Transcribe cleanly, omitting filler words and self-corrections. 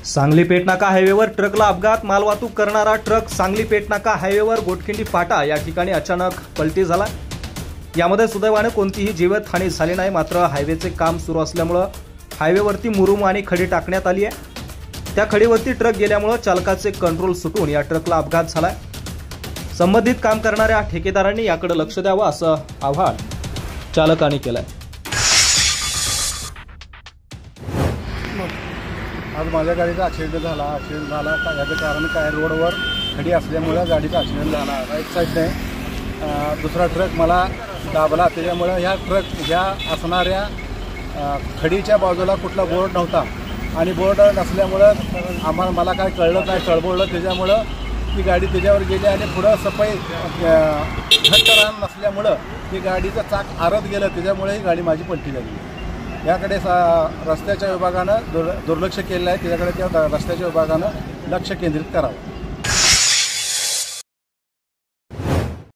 सांगली पेटनाका हायवेवर ट्रकला अपघात। मालवाहतूक करणारा ट्रक सांगली पेटनाका हायवेवर गोटखिंडी फाटा या ठिकाणी अचानक पलटी झाला। यामध्ये सुदैवाने कोणतीही जीवितहानी झाली नाही। मात्र हायवेचे काम सुरू असल्यामुळे हायवेवरती मुरुम आणि खडी टाकण्यात आली आहे। त्या खडीवरती ट्रक गेल्यामुळे चालकाचे कंट्रोल सुटून या ट्रकला अपघात झाला। संबंधित काम करणाऱ्या ठेकेदारांनी याकडे लक्ष द्यावं असं आवाहन चालकांनी केलं। आज माझ्या गाडीचा ॲक्सिडेंट झाला याचं कारण काय, रोडवर खडी असल्यामुळे गाडीचा ॲक्सिडेंट झाला। राईट साईडने दुसरा ट्रक मला दाबला, त्याच्यामुळे ह्या असणाऱ्या खडीच्या बाजूला कुठला बोर्ड नव्हता आणि बोर्ड नसल्यामुळं मला काय कळलं नाही, चळबळलं, त्याच्यामुळं ती गाडी त्याच्यावर गेली आणि पुढं सफाई घट्ट रान नसल्यामुळं ती गाडीचं चाक आरत गेलं, त्याच्यामुळे ही गाडी माझी पलटी झाली। याकडे रस्त्याच्या विभागानं दुर्लक्ष केलेलं आहे, त्याच्याकडे त्या रस्त्याच्या विभागानं लक्ष केंद्रित करावं।